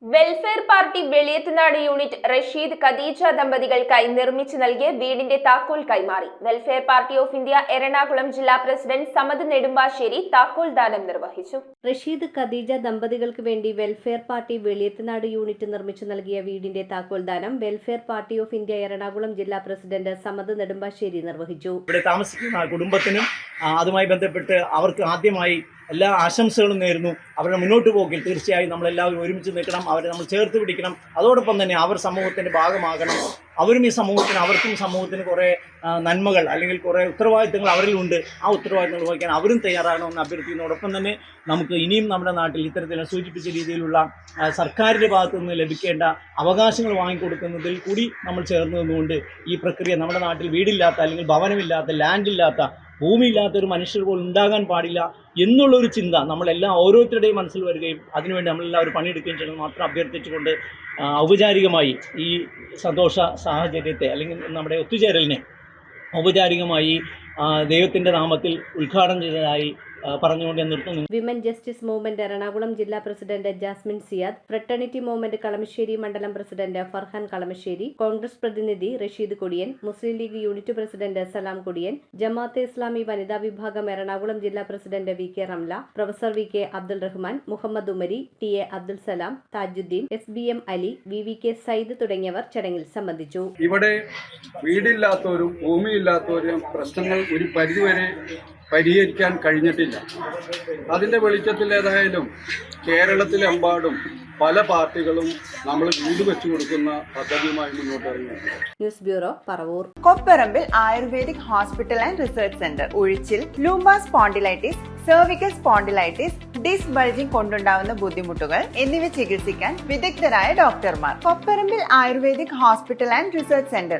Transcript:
Welfare party Veliyathunadu unit Rasheed Khadeeja ദമ്പതികൾക്കായി നിർമ്മിച്ചു നൽകിയ വീടിന്റെ താക്കോൽ കൈമാറി. Welfare party of India Ernakulam ജില്ലാ പ്രസിഡന്റ് സമദ് നെടുമ്പാശ്ശേരി താക്കോൽ ദാനം നിർവഹിച്ചു. റഷീദ് ഖദീജ ദമ്പതികൾക്ക് വേണ്ടി വെൽഫെയർ പാർട്ടി വെളിയത്തുനാട് യൂണിറ്റ് നിർമ്മിച്ചു നൽകിയ വീടിന്റെ താക്കോൽ ദാനം welfare party of India Ernakulam ജില്ലാ പ്രസിഡന്റ് സമദ് നെടുമ്പാശ്ശേരി നിർവഹിച്ചു. ഇവിടെ താമസിക്കുന്ന കുടുംബത്തിനും അതുമായി ബന്ധപ്പെട്ട് അവർക്ക് ആദ്യമായി എല്ലാ ആശംസകളും നേരുന്നു. അവരുടെ മുന്നോട്ട് പോക്കിൽ തീർച്ചയായും നമ്മളെല്ലാവരും ഒരുമിച്ച് നിൽക്കണം, അവരെ നമ്മൾ ചേർത്ത് പിടിക്കണം. അതോടൊപ്പം തന്നെ അവർ സമൂഹത്തിൻ്റെ ഭാഗമാകണം. അവരും ഈ സമൂഹത്തിന്, അവർക്കും സമൂഹത്തിന് കുറേ നന്മകൾ അല്ലെങ്കിൽ കുറേ ഉത്തരവാദിത്തങ്ങൾ അവരിലുണ്ട്. ആ ഉത്തരവാദിത്തങ്ങൾ വഹിക്കാൻ അവരും തയ്യാറാകണമെന്ന് അഭ്യർത്ഥിക്കുന്നതോടൊപ്പം തന്നെ നമുക്ക് ഇനിയും നമ്മുടെ നാട്ടിൽ ഇത്തരത്തിൽ സൂചിപ്പിച്ച രീതിയിലുള്ള സർക്കാരിൻ്റെ ഭാഗത്തു നിന്ന് ലഭിക്കേണ്ട അവകാശങ്ങൾ വാങ്ങിക്കൊടുക്കുന്നതിൽ കൂടി നമ്മൾ ചേർന്ന് നിന്നുകൊണ്ട് ഈ പ്രക്രിയ നമ്മുടെ നാട്ടിൽ വീടില്ലാത്ത അല്ലെങ്കിൽ ഭവനമില്ലാത്ത, ലാൻഡില്ലാത്ത, ഭൂമിയില്ലാത്തൊരു മനുഷ്യർ പോലും ഉണ്ടാകാൻ പാടില്ല എന്നുള്ളൊരു ചിന്ത നമ്മളെല്ലാം ഓരോരുത്തരുടെയും മനസ്സിൽ വരികയും അതിനുവേണ്ടി നമ്മളെല്ലാവരും പണിയെടുക്കുകയും ചെയ്യണമെന്ന് മാത്രം അഭ്യർത്ഥിച്ചുകൊണ്ട് ഔപചാരികമായി ഈ സന്തോഷ സാഹചര്യത്തെ അല്ലെങ്കിൽ നമ്മുടെ ഒത്തുചേരലിനെ ഔപചാരികമായി ദൈവത്തിൻ്റെ നാമത്തിൽ ഉദ്ഘാടനം ചെയ്തതായി പറഞ്ഞുകൊണ്ട് നിർത്തുന്നു. വിമൻ ജസ്റ്റിസ് മൂവ്മെന്റ് എറണാകുളം ജില്ലാ president Jasmin Siyad, fraternity movement Kalamassery മണ്ഡലം പ്രസിഡന്റ് ഫർഹാൻ കളമശ്ശേരി, കോൺഗ്രസ് പ്രതിനിധി റഷീദ് കൊടിയൻ, മുസ്ലിം ലീഗ് യൂണിറ്റ് പ്രസിഡന്റ് സലാം കൊടിയൻ, ജമാഅത്തെ ഇസ്ലാമി വനിതാ വിഭാഗം എറണാകുളം ജില്ലാ president V K Ramla, professor V K Abdul Rahman, Muhammad Umari, T A Abdul Salam, Tajuddin, SBM Ali, VVK Sayyid തുടങ്ങിയവർ ചടങ്ങിൽ സംബന്ധിച്ചു. ഇവിടെ വീടില്ലാത്തവരും ഭൂമിയില്ലാത്തവരും പ്രശ്നങ്ങൾ ഒരു പരിധിവരെ പരിഹരിക്കാൻ കഴിഞ്ഞിട്ടില്ല. അതിൻ്റെ വെളിച്ചത്തിൽ ഏതായാലും കേരളത്തിലെമ്പാടും പല പാർട്ടികളും നമ്മൾ വീട് വെച്ചു കൊടുക്കുന്ന പദ്ധതിയുമായി മുന്നോട്ട് ഇറങ്ങുന്നു. News bureau, Paravur. Kopparambil ayurvedic hospital and research centre. ഉഴിച്ചിൽ, lumbar spondylitis, cervical spondylitis, disc bulging കൊണ്ടുണ്ടാവുന്ന ബുദ്ധിമുട്ടുകൾ എന്നിവ ചികിത്സിക്കാൻ വിദഗ്ധരായ ഡോക്ടർമാർ. Kopparambil ayurvedic hospital and research centre.